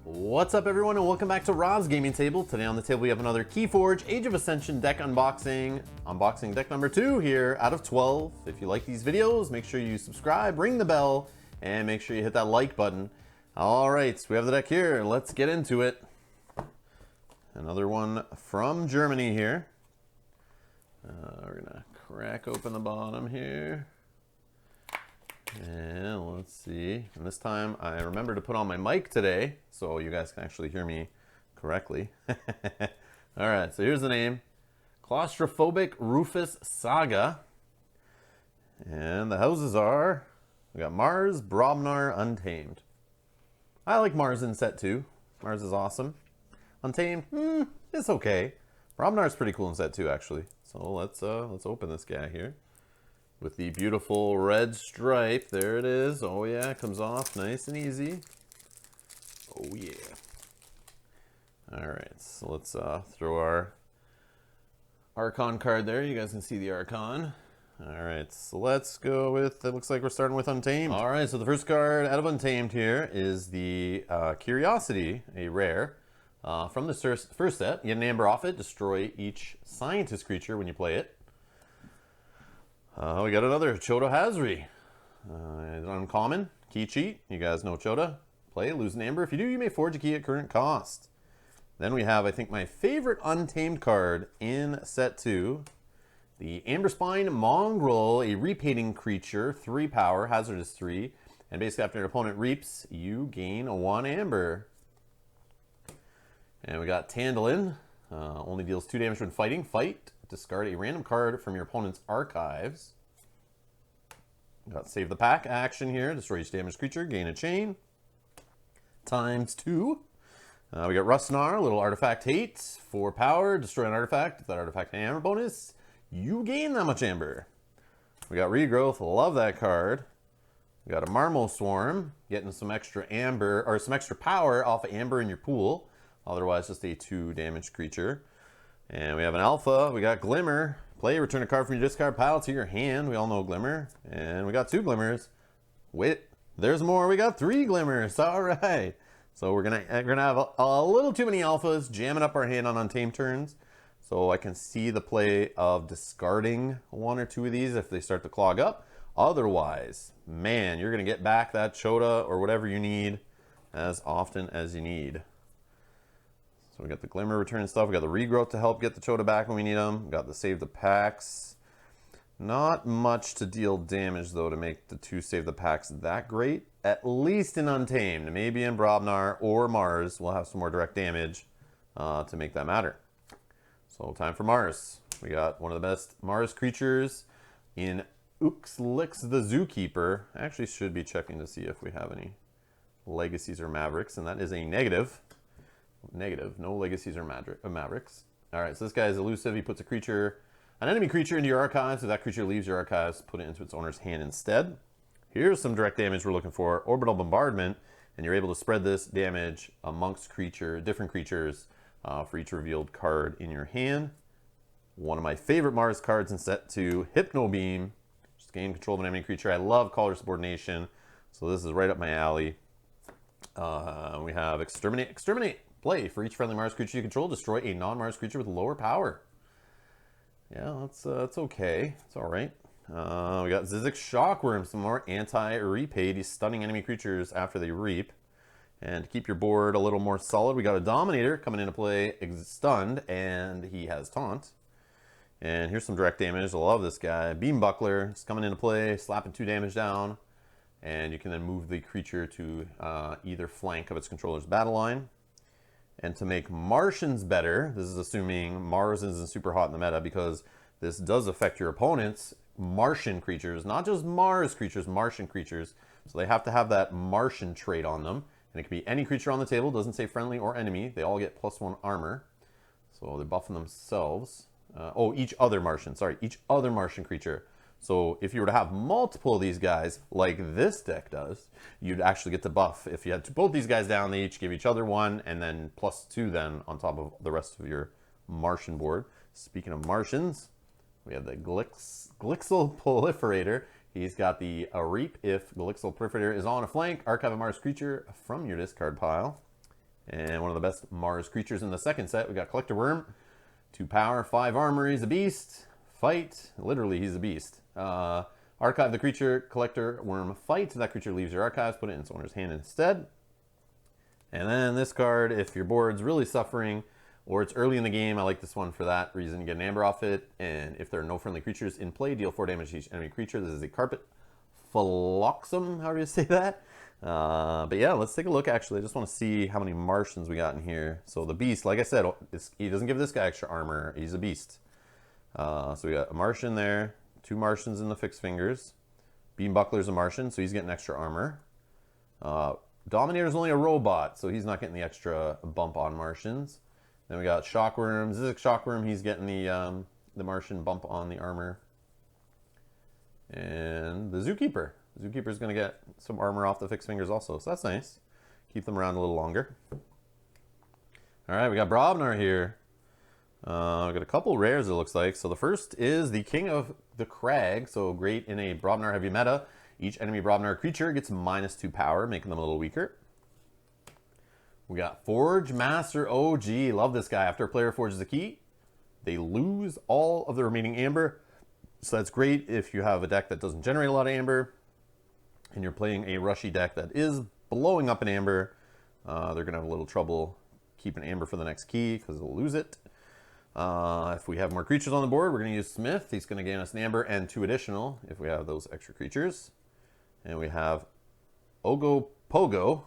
What's up everyone and welcome back to Rob's Gaming Table. Today on the table we have another Keyforge Age of Ascension deck unboxing. Unboxing deck number 2 here out of 12. If you like these videos, make sure you subscribe, ring the bell, and make sure you hit that like button. Alright, so we have the deck here. Let's get into it. Another one from Germany here. We're gonna crack open the bottom here. And let's see, and this time I remember to put on my mic today so you guys can actually hear me correctly. Alright, so here's the name. Claustrophobic Rufus Saga. And the houses are, we got Mars, Brobnar, Untamed. I like Mars in set 2. Mars is awesome. Untamed, it's okay. Brobnar's pretty cool in set 2 actually. So let's open this guy here. With the beautiful red stripe. There it is. Oh yeah, it comes off nice and easy. Oh yeah. Alright, so let's throw our Archon card there. You guys can see the Archon. Alright, so let's go with, it looks like we're starting with Untamed. Alright, so the first card out of Untamed here is the Curiosity, a rare. From the first set, you get an Amber off it. Destroy each scientist creature when you play it. We got another Chota Hazri. Uncommon. Key cheat. You guys know Chota. Play, lose an Amber. If you do, you may forge a key at current cost. Then we have, I think, my favorite Untamed card in set 2. The Amberspine Mongrel, a repainting creature, 3 power, hazardous 3. And basically after your opponent reaps, you gain 1 Amber. And we got Tandalin. Only deals 2 damage when fighting. Fight. Discard a random card from your opponent's archives. Got Save the Pack action here. Destroy each damaged creature. Gain a chain. ×2. We got Rustnar, little artifact hate. 4 power. Destroy an artifact. If that artifact has an Amber bonus, you gain that much Amber. We got Regrowth. Love that card. We got a Marmo Swarm. Getting some extra Amber, or some extra power off of Amber in your pool. Otherwise, just a 2 damaged creature. And we have an Alpha. We got Glimmer. Play, return a card from your discard pile to your hand. We all know Glimmer. And we got 2 Glimmers. Wait, there's more. We got 3 Glimmers. All right. So we're gonna have a little too many Alphas jamming up our hand on Untamed turns. So I can see the play of discarding 1 or 2 of these if they start to clog up. Otherwise, man, you're gonna get back that Chota or whatever you need as often as you need. So we got the Glimmer return stuff. We got the Regrowth to help get the Chota back when we need them. We got the Save the Packs. Not much to deal damage though to make the 2 Save the Packs that great. At least in Untamed. Maybe in Brobnar or Mars we'll have some more direct damage to make that matter. So time for Mars. We got one of the best Mars creatures in Uxlix the Zookeeper. I actually should be checking to see if we have any Legacies or Mavericks, and that is a negative. Negative, no Legacies or Mavericks. Alright, so this guy is elusive. He puts an enemy creature into your archives. If that creature leaves your archives, put it into its owner's hand instead. Here's some direct damage we're looking for. Orbital Bombardment, and you're able to spread this damage amongst different creatures for each revealed card in your hand. One of my favorite Mars cards in set 2, Hypno Beam. Just gain control of an enemy creature. I love color subordination, so this is right up my alley. We have Exterminate. Exterminate. Play, for each friendly Mars creature you control, destroy a non-Mars creature with lower power. Yeah, that's okay. It's alright. We got Zizix Shockworm, some more anti-repaid. He's stunning enemy creatures after they reap. And to keep your board a little more solid, we got a Dominator coming into play, stunned, and he has Taunt. And here's some direct damage. I love this guy. Beam Buckler, just coming into play, slapping 2 damage down. And you can then move the creature to either flank of its controller's battle line. And to make Martians better, this is assuming Mars isn't super hot in the meta, because this does affect your opponent's Martian creatures, not just Mars creatures, Martian creatures. So they have to have that Martian trait on them. And it can be any creature on the table, doesn't say friendly or enemy. They all get +1 armor. So they're buffing themselves. Each other Martian creature. So if you were to have multiple of these guys, like this deck does, you'd actually get to buff. If you had both these guys down, they each give each other 1, and then +2 then on top of the rest of your Martian board. Speaking of Martians, we have the Glixel Proliferator. He's got the Reap if Glixel Proliferator is on a flank. Archive a Mars creature from your discard pile. And one of the best Mars creatures in the second set, we got Collector Worm. 2 power, 5 armor, he's a beast. Fight, literally he's a beast. Archive the creature, Collector Worm fight. That creature leaves your archives, put it in its owner's hand instead. And then this card, if your board's really suffering or it's early in the game, I like this one for that reason. You get an amber off it, and if there are no friendly creatures in play, deal 4 damage to each enemy creature. This is a Carpet Phloxem, however you say that. But yeah, let's take a look actually. I just want to see how many Martians we got in here. So the beast, like I said, he doesn't give this guy extra armor. He's a beast. So we got a Martian there, 2 Martians in the fixed fingers. Beam Buckler's a Martian, so he's getting extra armor. Dominator's only a robot, so he's not getting the extra bump on Martians. Then we got Shockworm, Zizek Shockworm, he's getting the Martian bump on the armor. And the Zookeeper. Zookeeper's going to get some armor off the fixed fingers also, so that's nice. Keep them around a little longer. All right, we got Brobnar here. We got a couple rares, it looks like. So the first is the King of the Crag. So great in a Brobnar heavy meta. Each enemy Brobnar creature gets -2 power, making them a little weaker. We got Forge Master OG. Love this guy. After a player forges a key, they lose all of the remaining amber. So that's great if you have a deck that doesn't generate a lot of amber and you're playing a rushy deck that is blowing up an amber. They're going to have a little trouble keeping amber for the next key because they'll lose it. If we have more creatures on the board, we're going to use Smith. He's going to gain us an amber and 2 additional if we have those extra creatures. And we have Ogopogo.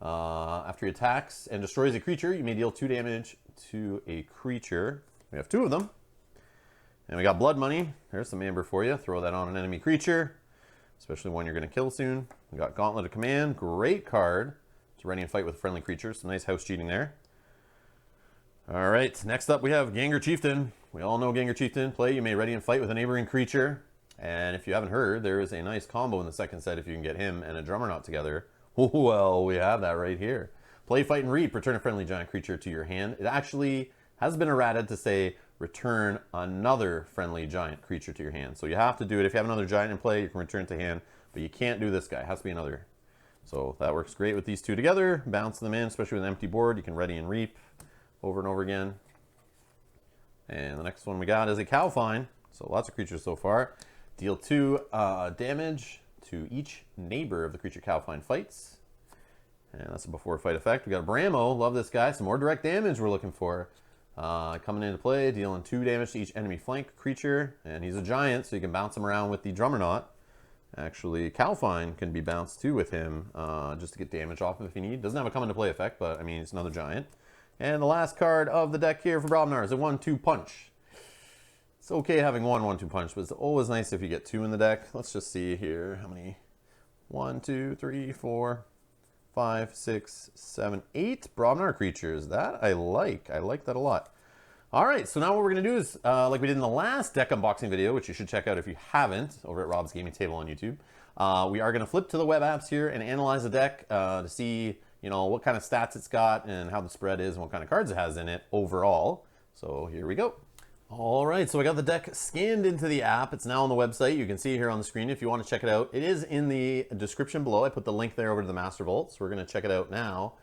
After he attacks and destroys a creature, you may deal 2 damage to a creature. We have 2 of them. And we got Blood Money. There's some amber for you. Throw that on an enemy creature, especially one you're going to kill soon. We got Gauntlet of Command. Great card to ready and fight with friendly creatures. Some nice house cheating there. All right, next up we have Ganger Chieftain. We all know Ganger Chieftain. Play, you may ready and fight with a neighboring creature. And if you haven't heard, there is a nice combo in the second set if you can get him and a Drummerknot together. Well, we have that right here. Play, fight, and reap. Return a friendly giant creature to your hand. It actually has been errated to say return another friendly giant creature to your hand. So you have to do it. If you have another giant in play, you can return it to hand. But you can't do this guy. It has to be another. So that works great with these 2 together. Bounce them in, especially with an empty board. You can ready and reap over and over again. And the next one we got is a Cowfine. So lots of creatures so far. Deal 2 damage to each neighbor of the creature Cowfine fights. And that's a before fight effect. We got a Bramo. Love this guy. Some more direct damage we're looking for. Coming into play, dealing 2 damage to each enemy flank creature. And he's a giant, so you can bounce him around with the Drummerknot. Actually, Cowfine can be bounced too with him, just to get damage off him if you need. Doesn't have a come into play effect, but I mean, it's another giant. And the last card of the deck here for Brobnar is a 1/2 punch. It's okay having 1/2 punch, but it's always nice if you get 2 in the deck. Let's just see here how many. 1, 2, 3, 4, 5, 6, 7, 8 Brobnar creatures. That I like. I like that a lot. All right, so now what we're going to do is, like we did in the last deck unboxing video, which you should check out if you haven't, over at Rob's Gaming Table on YouTube. We are going to flip to the web apps here and analyze the deck to see, what kind of stats it's got and how the spread is and what kind of cards it has in it overall. So here we go. All right, so I got the deck scanned into the app. It's now on the website. You can see it here on the screen if you want to check it out. It is in the description below. I put the link there over to the Master Vault. So we're going to check it out now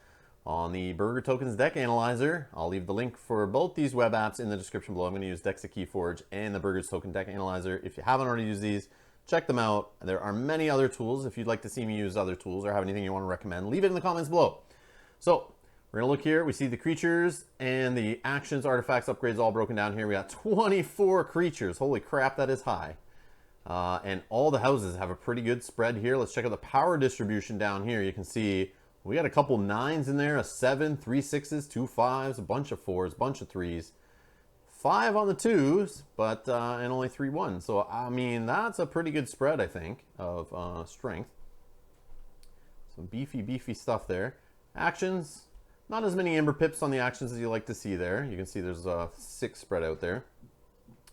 on the Burger Tokens Deck Analyzer. I'll leave the link for both these web apps in the description below. I'm going to use Dexa Keyforge and the Burger's Token Deck Analyzer. If you haven't already used these, check them out. There are many other tools. If you'd like to see me use other tools or have anything you want to recommend, leave it in the comments below. So we're going to look here. We see the creatures and the actions, artifacts, upgrades all broken down here. We got 24 creatures. Holy crap, that is high. And all the houses have a pretty good spread here. Let's check out the power distribution down here. You can see we got a couple 9s in there, a 7, 3 6s, 2 5s, a bunch of 4s, a bunch of 3s. 5 on the 2s, but and only 3 1s. So, I mean, that's a pretty good spread, I think, of strength. Some beefy stuff there. Actions. Not as many Ember Pips on the actions as you like to see there. You can see there's a 6 spread out there.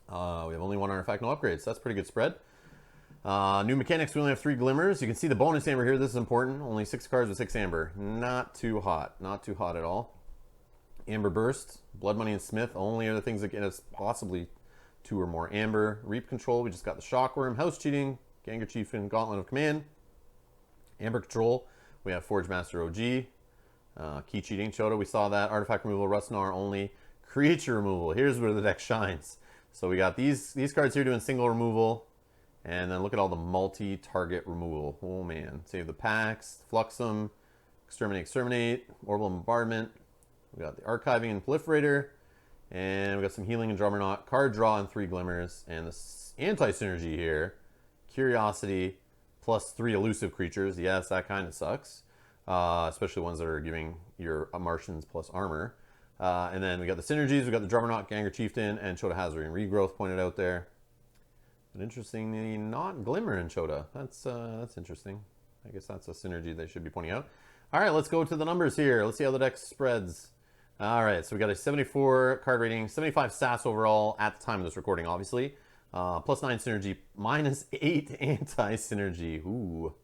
We have only 1 artifact, no upgrades. So that's pretty good spread. New mechanics, we only have 3 glimmers. You can see the bonus amber here. This is important. Only 6 cards with 6 amber. Not too hot. Not too hot at all. Amber Burst, Blood Money, and Smith. Only are the things that get us possibly 2 or more amber. Reap Control, we just got the Shockworm. House Cheating, Ganger Chieftain, Gauntlet of Command. Amber Control, we have Forge Master OG. Key cheating, Chota, we saw that. Artifact removal, Rustnar only. Creature removal, here's where the deck shines. So we got these cards here doing single removal. And then look at all the multi-target removal. Oh man, save the packs, Fluxum, Exterminate, Orbital Bombardment. We got the Archiving and Proliferator. And we got some Healing and Juggernaut, card draw and 3 Glimmers. And this anti-synergy here, Curiosity, plus 3 elusive creatures. Yes, that kind of sucks. Especially ones that are giving your Martians plus armor. And then we got the synergies, we got the Juggernaut, Ganger Chieftain, and Chota Hazard and Regrowth pointed out there. But interestingly, not Glimmer and Chota. That's interesting. I guess that's a synergy they should be pointing out. All right, let's go to the numbers here. Let's see how the deck spreads. All right, so we got a 74 card rating, 75 SAS overall at the time of this recording, obviously. Plus 9 synergy, minus 8 anti-synergy. Ooh,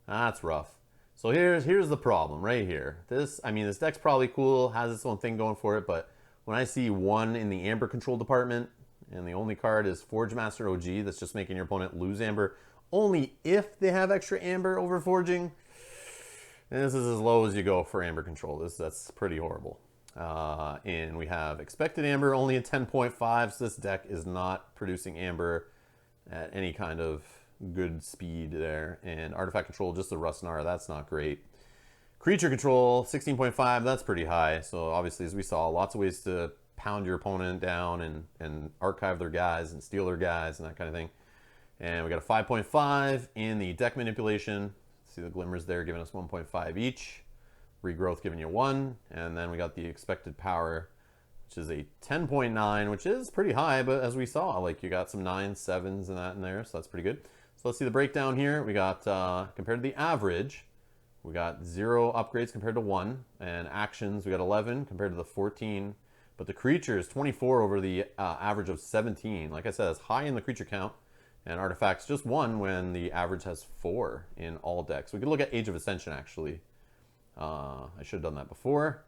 that's rough. So here's the problem right here. This deck's probably cool, has its own thing going for it, but when I see 1 in the Amber control department, and the only card is Forge Master OG, that's just making your opponent lose Amber, only if they have extra Amber over Forging, and this is as low as you go for Amber control. That's pretty horrible. And we have expected Amber only at 10.5, so this deck is not producing Amber at any kind of good speed there. And Artifact control, just the Rustnar, that's not great. Creature control, 16.5, that's pretty high. So obviously, as we saw, lots of ways to pound your opponent down and archive their guys and steal their guys and that kind of thing. And we got a 5.5 in the deck manipulation. See the Glimmers there giving us 1.5 each. Regrowth giving you 1. And then we got the expected power, which is a 10.9, which is pretty high, but as we saw, like you got some 9s, 7s and that in there, so that's pretty good. So let's see the breakdown here. We got, compared to the average, we got 0 upgrades compared to 1, and actions, we got 11 compared to the 14. But the creatures, 24 over the average of 17. Like I said, it's high in the creature count. And artifacts, just 1 when the average has 4 in all decks. We could look at Age of Ascension, actually. I should have done that before.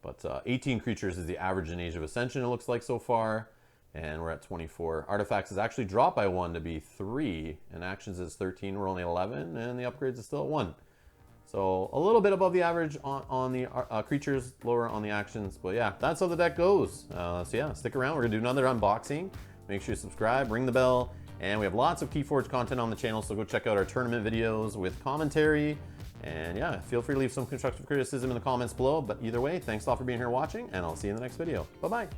But 18 creatures is the average in Age of Ascension, it looks like, so far. And we're at 24. Artifacts is actually dropped by 1 to be 3. And actions is 13, we're only 11. And the upgrades is still at 1. So a little bit above the average on the creatures, lower on the actions. But yeah, that's how the deck goes. So yeah, stick around. We're going to do another unboxing. Make sure you subscribe, ring the bell. And we have lots of Keyforge content on the channel, so go check out our tournament videos with commentary. And yeah, feel free to leave some constructive criticism in the comments below. But either way, thanks a lot for being here watching, and I'll see you in the next video. Bye-bye.